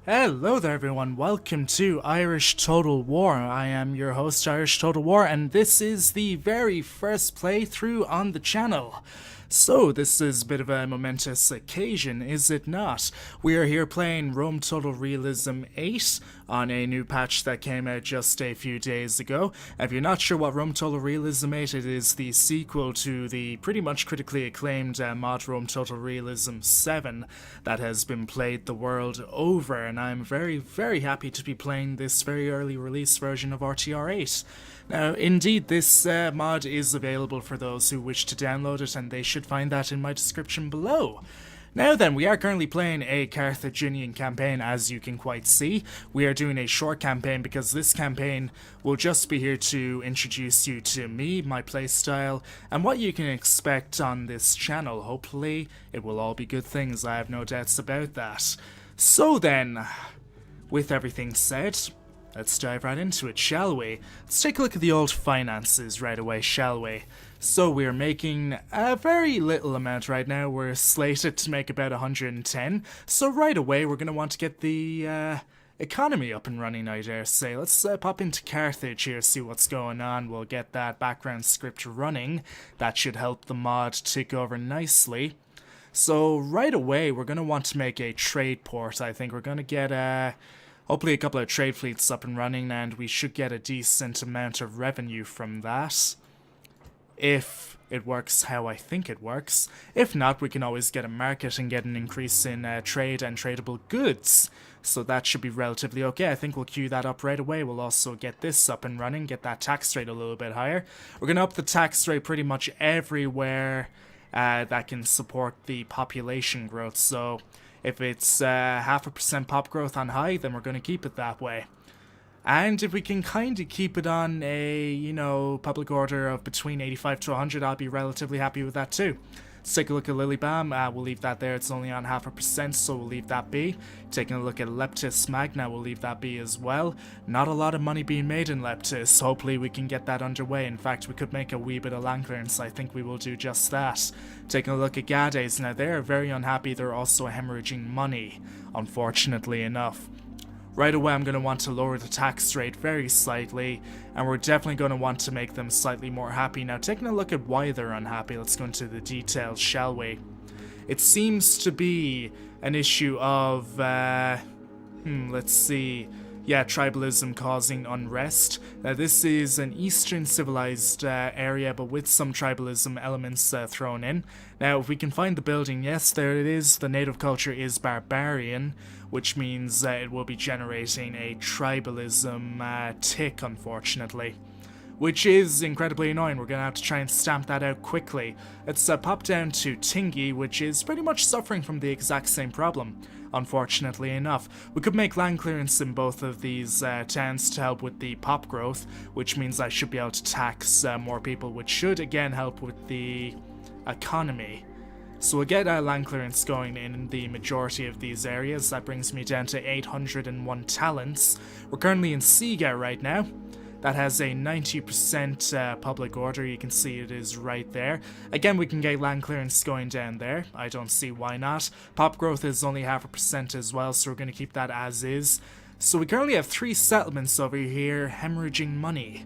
Hello there everyone, welcome to IrishTotalWar. I am your host IrishTotalWar and this is the very first playthrough on the channel. So this is a bit of a momentous occasion, is it not? We are here playing Rome Total Realism 8 on a new patch that came out just a few days ago. If you're not sure what Rome Total Realism 8, it is the sequel to the pretty much critically acclaimed mod Rome Total Realism 7 that has been played the world over, and I'm very happy to be playing this very early release version of RTR Ace. Now, indeed, this mod is available for those who wish to download it, and they should find that in my description below. Now then, we are currently playing a Carthaginian campaign, as you can quite see. We are doing a short campaign because this campaign will just be here to introduce you to me, my playstyle, and what you can expect on this channel. Hopefully, it will all be good things, I have no doubts about that. So then, with everything said, let's dive right into it, shall we? Let's take a look at the old finances right away, shall we? So we're making a very little amount right now. We're slated to make about 110. So right away we're going to want to get the economy up and running, I dare say. Let's pop into Carthage here, see what's going on. We'll get that background script running. That should help the mod tick over nicely. So right away we're going to want to make a trade port. I think we're going to get hopefully a couple of trade fleets up and running, and we should get a decent amount of revenue from that. If it works how I think it works. If not, we can always get a market and get an increase in trade and tradable goods. So that should be relatively okay. I think we'll queue that up right away. We'll also get this up and running, get that tax rate a little bit higher. We're going to up the tax rate pretty much everywhere that can support the population growth. So if it's 0.5% pop growth on high, then we're going to keep it that way. And if we can kind of keep it on a, public order of between 85 to 100, I'll be relatively happy with that too. Let's take a look at Lilybam. We'll leave that there. It's only on 0.5%, so we'll leave that be. Taking a look at Leptis Magna, we'll leave that be as well. Not a lot of money being made in Leptis. Hopefully we can get that underway. In fact, we could make a wee bit of land clearance. I think we will do just that. Taking a look at Gades. Now, they're very unhappy. They're also hemorrhaging money, unfortunately enough. Right away, I'm going to want to lower the tax rate very slightly, and we're definitely going to want to make them slightly more happy. Now, taking a look at why they're unhappy, let's go into the details, shall we? It seems to be an issue of, let's see, yeah, tribalism causing unrest. Now, this is an Eastern civilized area, but with some tribalism elements thrown in. Now, if we can find the building, yes, there it is. The native culture is barbarian, which means it will be generating a tribalism tick, unfortunately. Which is incredibly annoying. We're going to have to try and stamp that out quickly. Let's pop down to Tingi, which is pretty much suffering from the exact same problem, unfortunately enough. We could make land clearance in both of these towns to help with the pop growth, which means I should be able to tax more people, which should again help with the economy. So we'll get land clearance going in the majority of these areas. That brings me down to 801 talents. We're currently in Siga right now. That has a 90% public order. You can see it is right there. Again, we can get land clearance going down there. I don't see why not. Pop growth is only 0.5% as well, so we're going to keep that as is. So we currently have 3 settlements over here hemorrhaging money.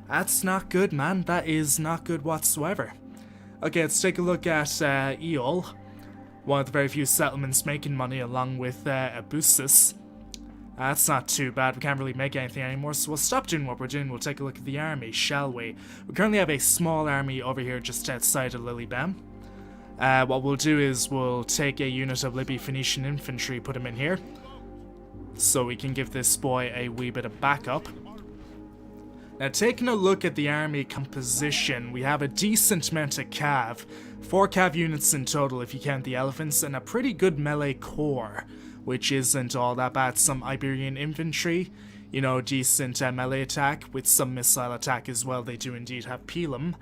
That's not good, man. That is not good whatsoever. Okay, let's take a look at Eol. One of the very few settlements making money along with Abusis. That's not too bad. We can't really make anything anymore, so we'll stop doing what we're doing. We'll take a look at the army, shall we? We currently have a small army over here just outside of Lilybam. What we'll do is we'll take a unit of Libby Phoenician infantry, put him in here, so we can give this boy a wee bit of backup. Now, taking a look at the army composition, we have a decent amount of cav. 4 cav units in total if you count the elephants, and a pretty good melee core, which isn't all that bad. Some Iberian infantry, decent melee attack with some missile attack as well. They do indeed have Pelum.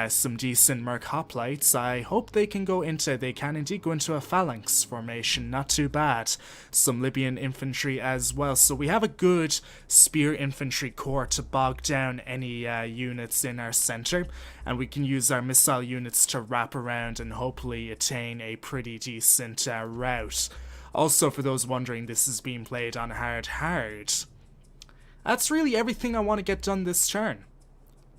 Some decent Merc hoplites. I hope they can indeed go into a phalanx formation. Not too bad. Some Libyan infantry as well. So we have a good spear infantry corps to bog down any units in our center, and we can use our missile units to wrap around and hopefully attain a pretty decent route. Also, for those wondering, this is being played on hard. That's really everything I want to get done this turn.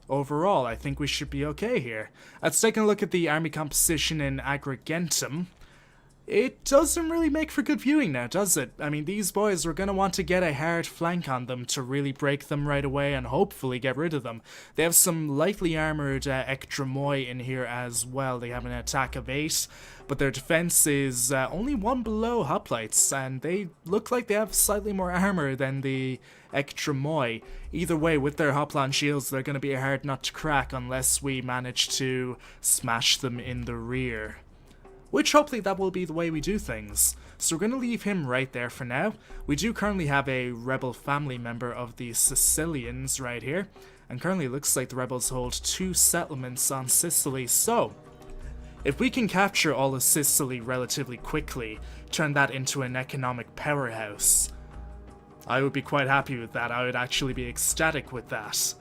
Overall, I think we should be okay here. Let's take a look at the army composition in Agrigentum. It doesn't really make for good viewing now, does it? I mean, these boys are going to want to get a hard flank on them to really break them right away and hopefully get rid of them. They have some lightly armoured Ectramoi in here as well. They have an attack of 8, but their defense is only 1 below hoplites, and they look like they have slightly more armor than the Ectramoi. Either way, with their hoplon shields, they're going to be a hard nut to crack unless we manage to smash them in the rear. Which hopefully that will be the way we do things. So we're going to leave him right there for now. We do currently have a rebel family member of the Sicilians right here. And currently it looks like the rebels hold 2 settlements on Sicily. So, if we can capture all of Sicily relatively quickly, turn that into an economic powerhouse, I would be quite happy with that. I would actually be ecstatic with that.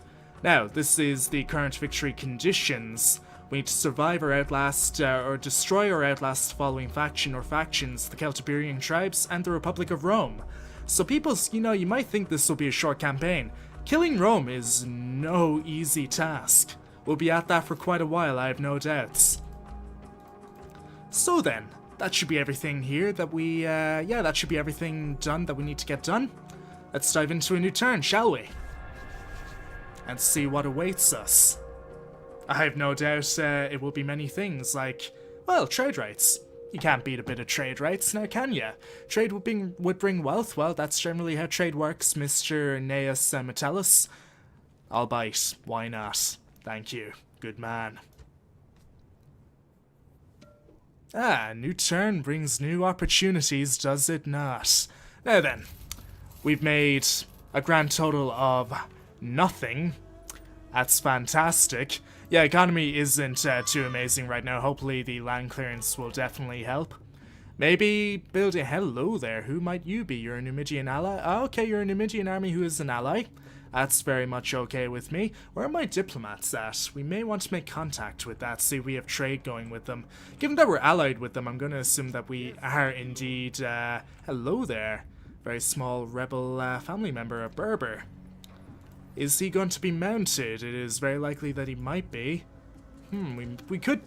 Now, this is the current victory conditions. We need to survive or outlast, or destroy or outlast the following faction or factions: the Celtiberan tribes and the Republic of Rome. So people, you might think this will be a short campaign. Killing Rome is no easy task. We'll be at that for quite a while, I have no doubts. So then, that should be everything here that we, that should be everything done that we need to get done. Let's dive into a new turn, shall we? And see what awaits us. I have no doubt it will be many things like, well, trade rights. You can't beat a bit of trade rights, now can ya? Trade would bring wealth. Well, that's generally how trade works, Mr. Aeneas Metellus. I'll bite. Why not? Thank you. Good man. New turn brings new opportunities, does it not? Now then, we've made a grand total of nothing. That's fantastic. Yeah, economy isn't too amazing right now. Hopefully the land clearance will definitely help. Maybe build a... Hello there, who might you be? You're a Numidian ally? Oh, okay, you're a Numidian army who is an ally. That's very much okay with me. Where are my diplomats at? We may want to make contact with that, see if we have trade going with them. Given that we're allied with them, I'm going to assume that we are indeed... hello there. Very small rebel family member, a Berber. Is he going to be mounted? It is very likely that he might be. We could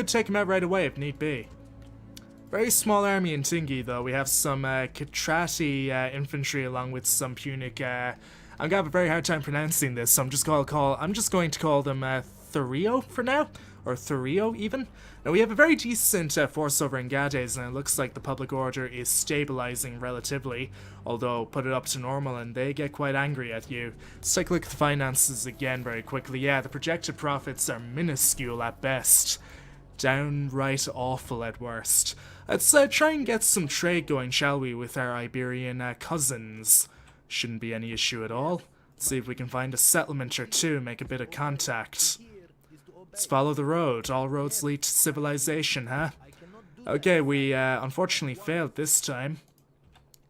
take him out right away if need be. Very small army in Tingi, though. We have some Catrati infantry along with some Punic. I'm gonna have a very hard time pronouncing this, so I'm just going to call them Thurio for now, or Thurio even. Now we have a very decent force over in Gades, and it looks like the public order is stabilizing relatively, although put it up to normal and they get quite angry at you. Let's take a look at the finances again very quickly. Yeah, the projected profits are minuscule at best. Downright awful at worst. Let's try and get some trade going, shall we, with our Iberian cousins. Shouldn't be any issue at all. Let's see if we can find a settlement or two, make a bit of contact. Let's follow the road. All roads lead to civilization, huh? Okay, we unfortunately failed this time.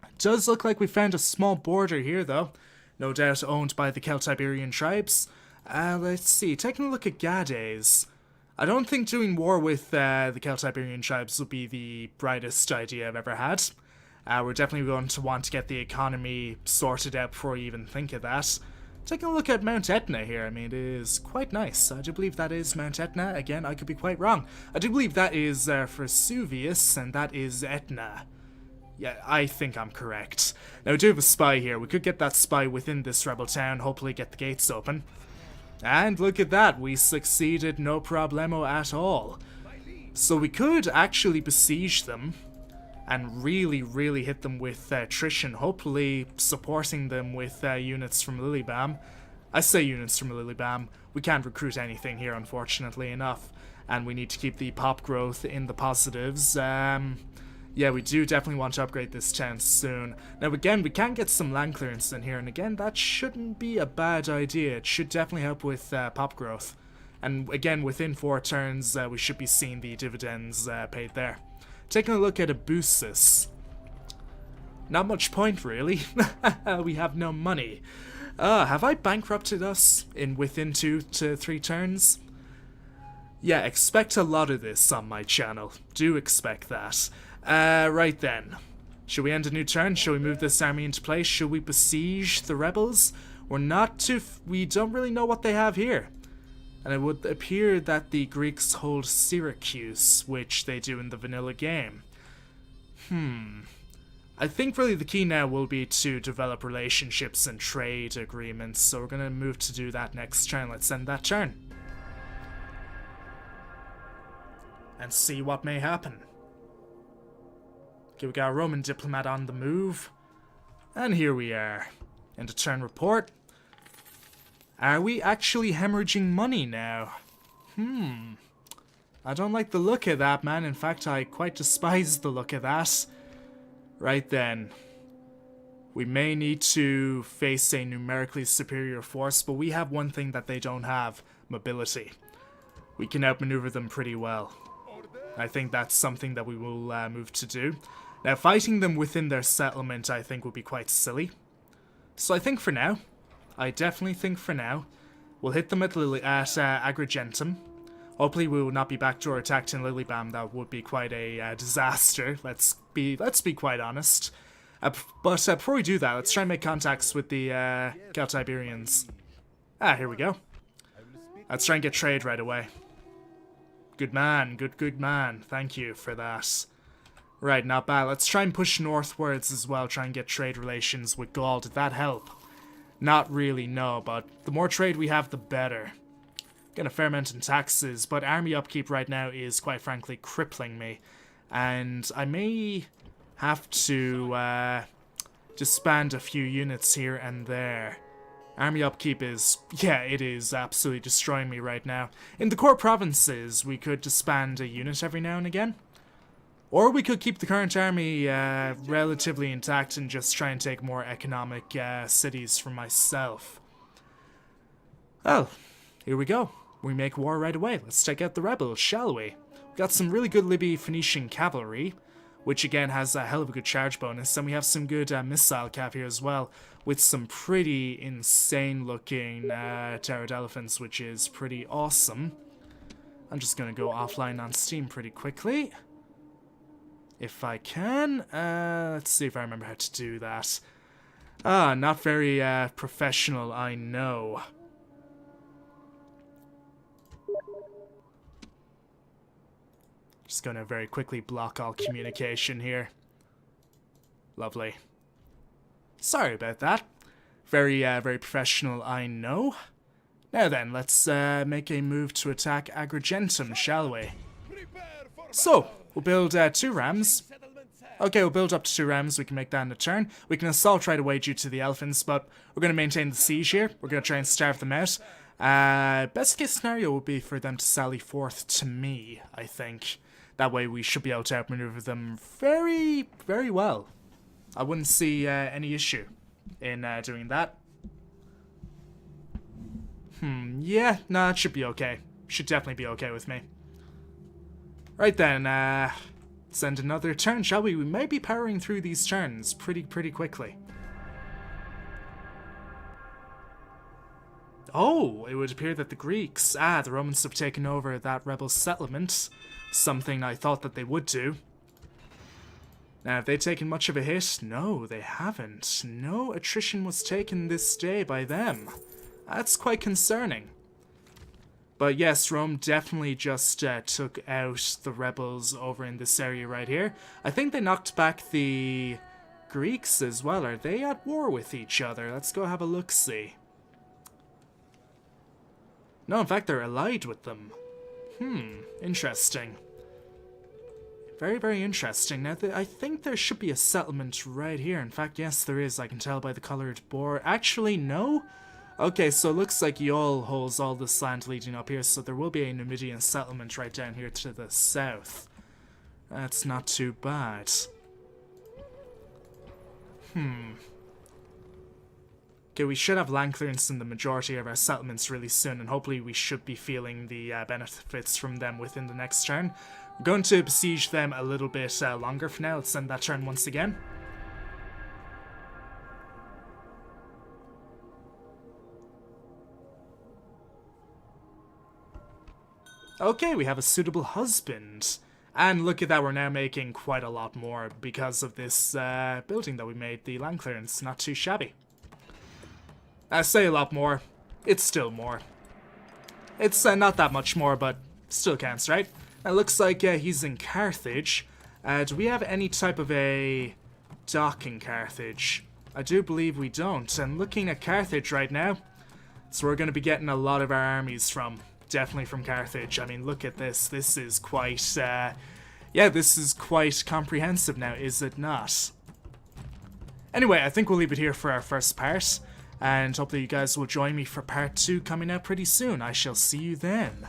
It does look like we found a small border here, though. No doubt owned by the Celtiberian tribes. Let's see, taking a look at Gades. I don't think doing war with the Celtiberian tribes will be the brightest idea I've ever had. We're definitely going to want to get the economy sorted out before you even think of that. Taking a look at Mount Etna here, I mean, it is quite nice. I do believe that is Mount Etna. Again, I could be quite wrong. I do believe that is Vesuvius, and that is Etna. Yeah, I think I'm correct. Now, we do have a spy here. We could get that spy within this rebel town, hopefully get the gates open. And look at that, we succeeded no problemo at all. So we could actually besiege them and really hit them with attrition, hopefully supporting them with units from Lilybam. I say units from Lilybam. We can't recruit anything here, unfortunately enough, and we need to keep the pop growth in the positives. Yeah, we do definitely want to upgrade this town soon. Now again, we can get some land clearance in here, and again, that shouldn't be a bad idea. It should definitely help with pop growth. And again, within 4 turns, we should be seeing the dividends paid there. Taking a look at Abusis. Not much point, really. We have no money. Have I bankrupted us within 2 to 3 turns? Yeah, expect a lot of this on my channel. Do expect that. Right then. Should we end a new turn? Should we move this army into place? Should we besiege the rebels? We're not too... we don't really know what they have here. And it would appear that the Greeks hold Syracuse, which they do in the vanilla game. I think really the key now will be to develop relationships and trade agreements, so we're going to move to do that next turn. Let's end that turn. And see what may happen. Okay, we got a Roman diplomat on the move. And here we are. End of turn report. Are we actually hemorrhaging money now? I don't like the look of that, man. In fact, I quite despise the look of that. Right then. We may need to face a numerically superior force, but we have one thing that they don't have. Mobility. We can outmaneuver them pretty well. I think that's something that we will move to do. Now, fighting them within their settlement, I think, would be quite silly. So I think for now, I definitely think for now, we'll hit them at Agrigentum. Hopefully we will not be backdoor attacked in Lilybam. That would be quite a disaster, let's be quite honest. But before we do that, let's try and make contacts with the Celtiberians. Here we go. Let's try and get trade right away. Good man, good man. Thank you for that. Right, not bad. Let's try and push northwards as well, try and get trade relations with Gaul. Did that help? Not really, no, but the more trade we have, the better. Getting a fair amount in taxes, but army upkeep right now is, quite frankly, crippling me. And I may have to disband a few units here and there. Army upkeep is, yeah, it is absolutely destroying me right now. In the core provinces, we could disband a unit every now and again. Or we could keep the current army relatively intact and just try and take more economic cities for myself. Well, here we go. We make war right away. Let's take out the rebels, shall we? We got some really good Libby Phoenician cavalry, which again has a hell of a good charge bonus, and we have some good missile cav here as well, with some pretty insane looking Terror Elephants, which is pretty awesome. I'm just going to go offline on Steam pretty quickly. If I can. Let's see if I remember how to do that. Not very professional, I know. Just going to very quickly block all communication here. Lovely. Sorry about that. Very professional, I know. Now then, let's make a move to attack Agrigentum, shall we? So, we'll build 2 rams. Okay, we'll build up to 2 rams. We can make that in a turn. We can assault right away due to the elephants, but we're going to maintain the siege here. We're going to try and starve them out. Best case scenario would be for them to sally forth to me, I think. That way we should be able to outmaneuver them very, very well. I wouldn't see any issue in doing that. Yeah, nah, it should be okay. Should definitely be okay with me. Right then, send another turn, shall we? We may be powering through these turns pretty quickly. Oh, it would appear that the Greeks, the Romans have taken over that rebel settlement. Something I thought that they would do. Now, have they taken much of a hit? No, they haven't. No attrition was taken this day by them. That's quite concerning. But yes, Rome definitely just took out the rebels over in this area right here. I think they knocked back the Greeks as well. Are they at war with each other? Let's go have a look-see. No, in fact, they're allied with them. Interesting. Very interesting. Now, I think there should be a settlement right here. In fact, yes, there is. I can tell by the colored board. Actually, no? Okay, so it looks like Yol holds all this land leading up here, so there will be a Numidian settlement right down here to the south. That's not too bad. Okay, we should have land clearance in the majority of our settlements really soon, and hopefully we should be feeling the benefits from them within the next turn. We're going to besiege them a little bit longer for now. Let's send that turn once again. Okay, we have a suitable husband. And look at that, we're now making quite a lot more because of this building that we made, the land clearance. Not too shabby. I say a lot more, it's still more. It's not that much more, but still counts, right? It looks like he's in Carthage. Do we have any type of a dock in Carthage? I do believe we don't. And looking at Carthage right now, so we're going to be getting a lot of our armies from. Definitely from Carthage. I mean, look at this. This is quite, yeah, this is quite comprehensive now, is it not? Anyway, I think we'll leave it here for our first part. And hopefully you guys will join me for part 2 coming out pretty soon. I shall see you then.